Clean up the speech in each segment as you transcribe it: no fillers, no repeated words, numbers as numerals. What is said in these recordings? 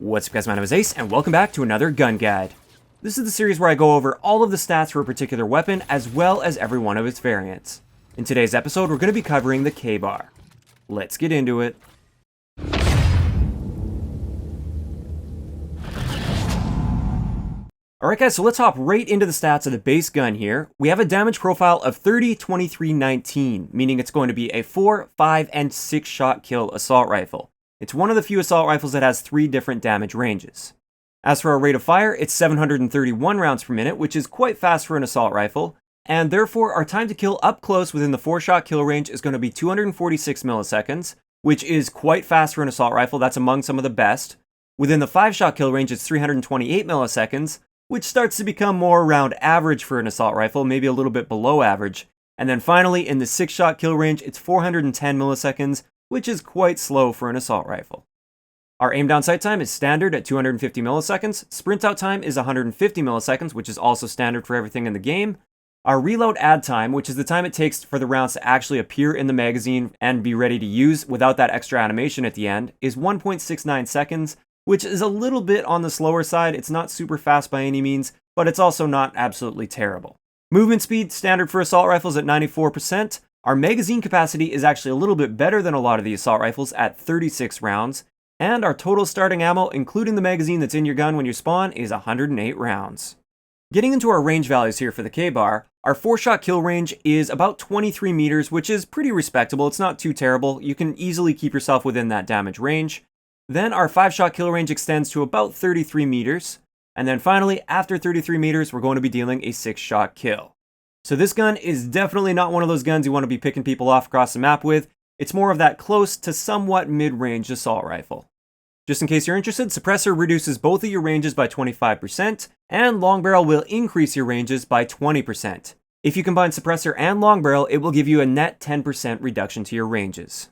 What's up guys, my name is Ace, and welcome back to another gun guide. This is the series where I go over all of the stats for a particular weapon, as well as every one of its variants. In today's episode, we're going to be covering the KBAR. Let's get into it. Alright guys, so let's hop right into the stats of the base gun here. We have a damage profile of 30, 23, 19, meaning it's going to be a 4, 5, and 6 shot kill assault rifle. It's one of the few assault rifles that has 3 different damage ranges. As for our rate of fire, it's 731 rounds per minute, which is quite fast for an assault rifle, and therefore our time to kill up close within the 4-shot kill range is going to be 246 milliseconds, which is quite fast for an assault rifle. That's among some of the best. Within the 5-shot kill range, it's 328 milliseconds, which starts to become more around average for an assault rifle, maybe a little bit below average. And then finally, in the 6-shot kill range, it's 410 milliseconds, which is quite slow for an assault rifle. Our aim down sight time is standard at 250 milliseconds. Sprint out time is 150 milliseconds, which is also standard for everything in the game. Our reload add time, which is the time it takes for the rounds to actually appear in the magazine and be ready to use without that extra animation at the end, is 1.69 seconds, which is a little bit on the slower side. It's not super fast by any means, but it's also not absolutely terrible. Movement speed, standard for assault rifles at 94%. Our magazine capacity is actually a little bit better than a lot of the assault rifles at 36 rounds, and our total starting ammo, including the magazine that's in your gun when you spawn, is 108 rounds. Getting into our range values here for the KBAR, our 4-shot kill range is about 23 meters, which is pretty respectable. It's not too terrible. You can easily keep yourself within that damage range. Then our 5-shot kill range extends to about 33 meters. And then finally, after 33 meters, we're going to be dealing a 6-shot kill. So this gun is definitely not one of those guns you want to be picking people off across the map with. It's more of that close to somewhat mid-range assault rifle. Just in case you're interested, suppressor reduces both of your ranges by 25%, and long barrel will increase your ranges by 20%. If you combine suppressor and long barrel, it will give you a net 10% reduction to your ranges.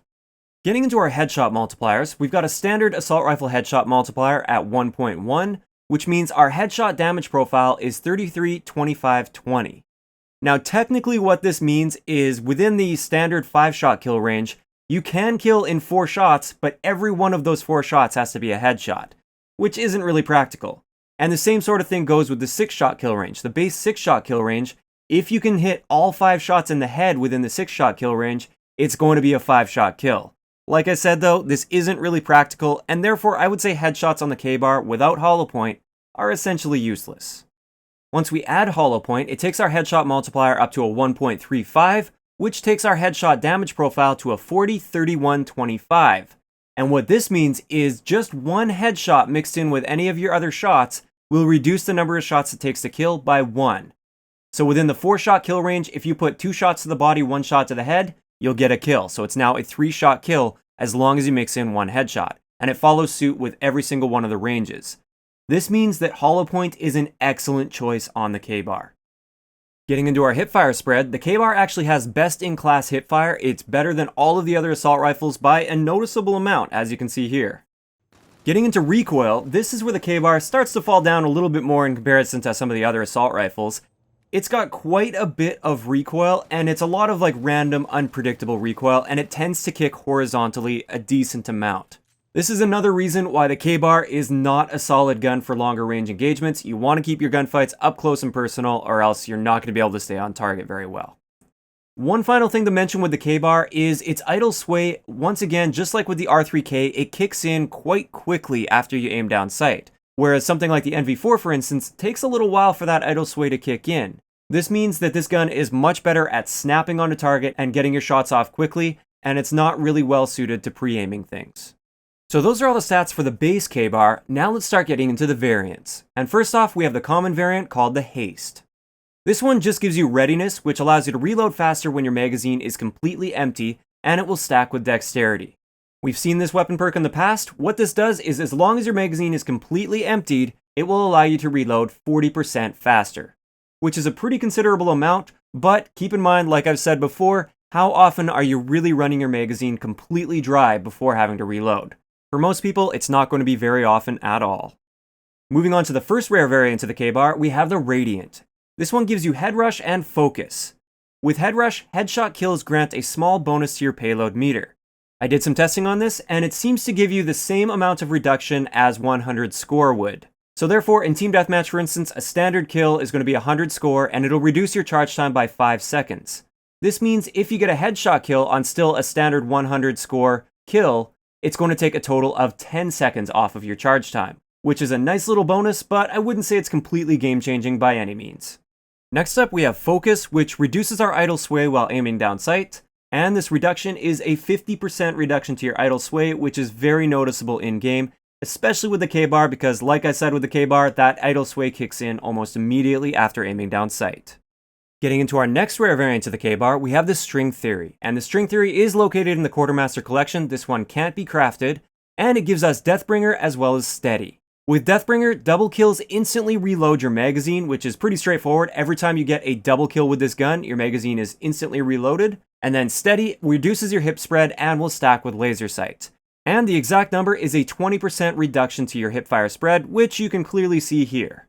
Getting into our headshot multipliers, we've got a standard assault rifle headshot multiplier at 1.1, which means our headshot damage profile is 33, 25, 20. Now technically what this means is within the standard 5-shot kill range, you can kill in 4 shots, but every one of those 4 shots has to be a headshot, which isn't really practical. And the same sort of thing goes with the 6-shot kill range. The base 6-shot kill range, if you can hit all 5 shots in the head within the 6-shot kill range, it's going to be a 5-shot kill. Like I said though, this isn't really practical, and therefore I would say headshots on the KBAR without hollow point are essentially useless. Once we add hollow point, it takes our headshot multiplier up to a 1.35, which takes our headshot damage profile to a 40, 31, 25. And what this means is just one headshot mixed in with any of your other shots will reduce the number of shots it takes to kill by 1. So within the 4-shot kill range, if you put 2 shots to the body, 1 shot to the head, you'll get a kill. So it's now a 3-shot kill as long as you mix in 1 headshot. And it follows suit with every single one of the ranges. This means that hollow point is an excellent choice on the KBAR. Getting into our hipfire spread, the KBAR actually has best-in-class hipfire. It's better than all of the other assault rifles by a noticeable amount, as you can see here. Getting into recoil, this is where the KBAR starts to fall down a little bit more in comparison to some of the other assault rifles. It's got quite a bit of recoil, and it's a lot of like random, unpredictable recoil, and it tends to kick horizontally a decent amount. This is another reason why the KBAR is not a solid gun for longer range engagements. You want to keep your gunfights up close and personal, or else you're not going to be able to stay on target very well. One final thing to mention with the KBAR is its idle sway. Once again, just like with the R3K, it kicks in quite quickly after you aim down sight. Whereas something like the NV4, for instance, takes a little while for that idle sway to kick in. This means that this gun is much better at snapping onto target and getting your shots off quickly, and it's not really well suited to pre-aiming things. So those are all the stats for the base KBAR. Now let's start getting into the variants. And first off, we have the common variant called the Haste. This one just gives you readiness, which allows you to reload faster when your magazine is completely empty, and it will stack with dexterity. We've seen this weapon perk in the past. What this does is as long as your magazine is completely emptied, it will allow you to reload 40% faster, which is a pretty considerable amount, but keep in mind, like I've said before, how often are you really running your magazine completely dry before having to reload? For most people, it's not going to be very often at all. Moving on to the first rare variant of the KBAR, we have the Radiant. This one gives you head rush and focus. With head rush, headshot kills grant a small bonus to your payload meter. I did some testing on this, and it seems to give you the same amount of reduction as 100 score would. So therefore, in Team Deathmatch, for instance, a standard kill is going to be 100 score, and it'll reduce your charge time by 5 seconds. This means if you get a headshot kill on still a standard 100 score kill, it's going to take a total of 10 seconds off of your charge time, which is a nice little bonus, but I wouldn't say it's completely game-changing by any means. Next up, we have Focus, which reduces our idle sway while aiming down sight, and this reduction is a 50% reduction to your idle sway, which is very noticeable in-game, especially with the KBAR, because like I said with the KBAR, that idle sway kicks in almost immediately after aiming down sight. Getting into our next rare variant of the KBAR, we have the String Theory, and the String Theory is located in the Quartermaster Collection. This one can't be crafted, and it gives us Deathbringer as well as Steady. With Deathbringer, double kills instantly reload your magazine, which is pretty straightforward. Every time you get a double kill with this gun, your magazine is instantly reloaded. And then Steady reduces your hip spread and will stack with laser sight. And the exact number is a 20% reduction to your hipfire spread, which you can clearly see here.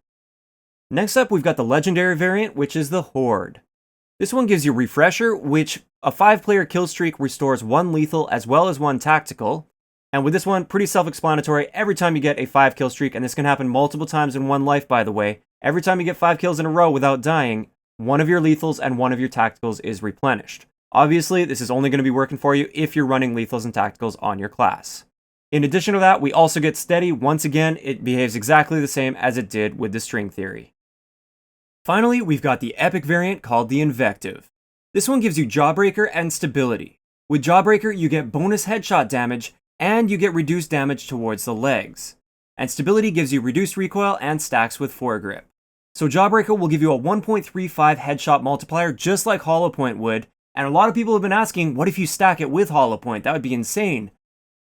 Next up, we've got the legendary variant, which is the Horde. This one gives you Refresher, which a 5-player kill streak restores 1 lethal as well as 1 tactical. And with this one, pretty self-explanatory. Every time you get a 5 kill streak, and this can happen multiple times in one life by the way, every time you get 5 kills in a row without dying, one of your lethals and one of your tacticals is replenished. Obviously, this is only going to be working for you if you're running lethals and tacticals on your class. In addition to that, we also get Steady. Once again, it behaves exactly the same as it did with the String Theory. Finally, we've got the epic variant called the Invective. This one gives you Jawbreaker and Stability. With Jawbreaker, you get bonus headshot damage, and you get reduced damage towards the legs. And Stability gives you reduced recoil and stacks with foregrip. So Jawbreaker will give you a 1.35 headshot multiplier just like Hollow Point would, and a lot of people have been asking, what if you stack it with Hollow Point? That would be insane.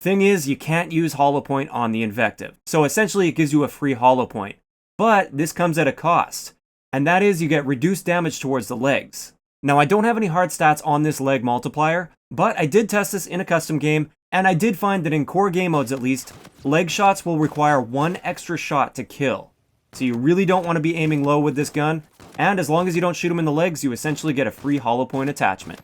Thing is, you can't use Hollow Point on the Invective. So essentially it gives you a free Hollow Point. But this comes at a cost, and that is you get reduced damage towards the legs. Now I don't have any hard stats on this leg multiplier, but I did test this in a custom game, and I did find that in core game modes at least, leg shots will require 1 extra shot to kill. So you really don't want to be aiming low with this gun, and as long as you don't shoot them in the legs, you essentially get a free hollow point attachment.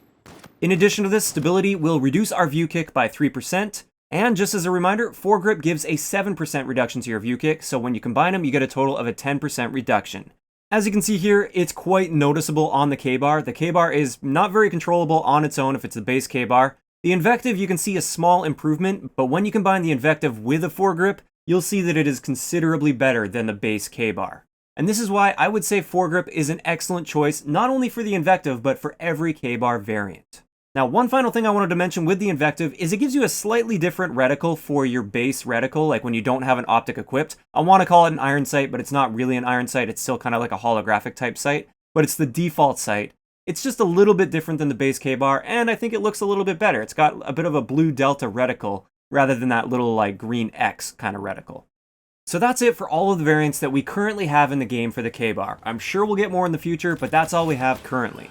In addition to this, Stability will reduce our view kick by 3%, and just as a reminder, foregrip gives a 7% reduction to your view kick, so when you combine them, you get a total of a 10% reduction. As you can see here, it's quite noticeable on the KBAR. The KBAR is not very controllable on its own if it's the base KBAR. The Invective, you can see a small improvement, but when you combine the Invective with a foregrip, you'll see that it is considerably better than the base KBAR. And this is why I would say foregrip is an excellent choice, not only for the Invective, but for every KBAR variant. Now, one final thing I wanted to mention with the Invective is it gives you a slightly different reticle for your base reticle, like when you don't have an optic equipped. I want to call it an iron sight, but it's not really an iron sight. It's still kind of like a holographic type sight, but it's the default sight. It's just a little bit different than the base KBAR, and I think it looks a little bit better. It's got a bit of a blue delta reticle rather than that little like green X kind of reticle. So that's it for all of the variants that we currently have in the game for the KBAR. I'm sure we'll get more in the future, but that's all we have currently.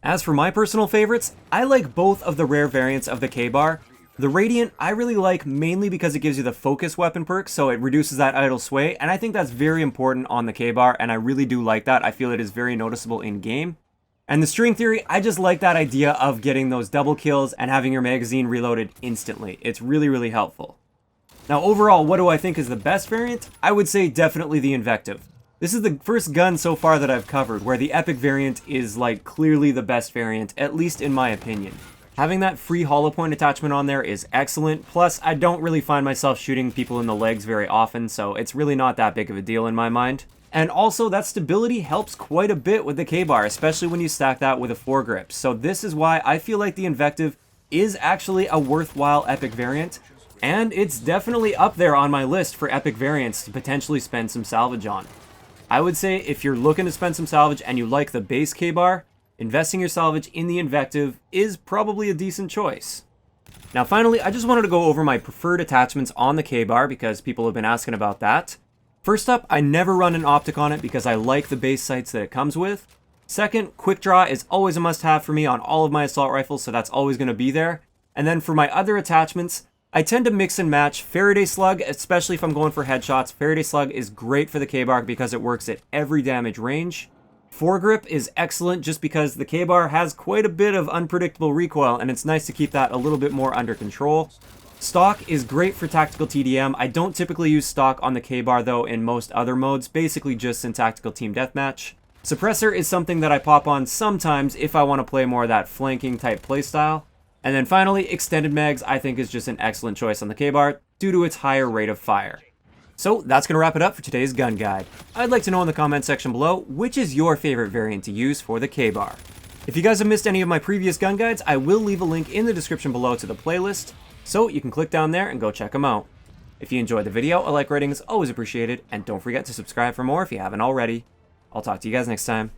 As for my personal favorites, I like both of the rare variants of the KBAR. The Radiant I really like mainly because it gives you the focus weapon perk, so it reduces that idle sway, and I think that's very important on the KBAR, and I really do like that. I feel it is very noticeable in game. And the String Theory, I just like that idea of getting those double kills and having your magazine reloaded instantly. It's really, really helpful. Now overall, what do I think is the best variant? I would say definitely the Invective. This is the first gun so far that I've covered where the epic variant is like clearly the best variant, at least in my opinion. Having that free hollow point attachment on there is excellent, plus I don't really find myself shooting people in the legs very often, so it's really not that big of a deal in my mind. And also that stability helps quite a bit with the KBAR, especially when you stack that with a foregrip. So this is why I feel like the Invective is actually a worthwhile epic variant, and it's definitely up there on my list for epic variants to potentially spend some salvage on. I would say if you're looking to spend some salvage and you like the base KBAR, investing your salvage in the Invective is probably a decent choice. Now finally, I just wanted to go over my preferred attachments on the KBAR because people have been asking about that. First up, I never run an optic on it because I like the base sights that it comes with. Second, quick draw is always a must-have for me on all of my assault rifles, so that's always going to be there. And then for my other attachments, I tend to mix and match Faraday Slug, especially if I'm going for headshots. Faraday Slug is great for the KBAR because it works at every damage range. Foregrip is excellent just because the KBAR has quite a bit of unpredictable recoil, and it's nice to keep that a little bit more under control. Stock is great for tactical TDM. I don't typically use stock on the KBAR though in most other modes, basically just in tactical team deathmatch. Suppressor is something that I pop on sometimes if I want to play more of that flanking type playstyle. And then finally, extended mags I think is just an excellent choice on the KBAR due to its higher rate of fire. So that's going to wrap it up for today's gun guide. I'd like to know in the comment section below, which is your favorite variant to use for the KBAR? If you guys have missed any of my previous gun guides, I will leave a link in the description below to the playlist, so you can click down there and go check them out. If you enjoyed the video, a like rating is always appreciated, and don't forget to subscribe for more if you haven't already. I'll talk to you guys next time.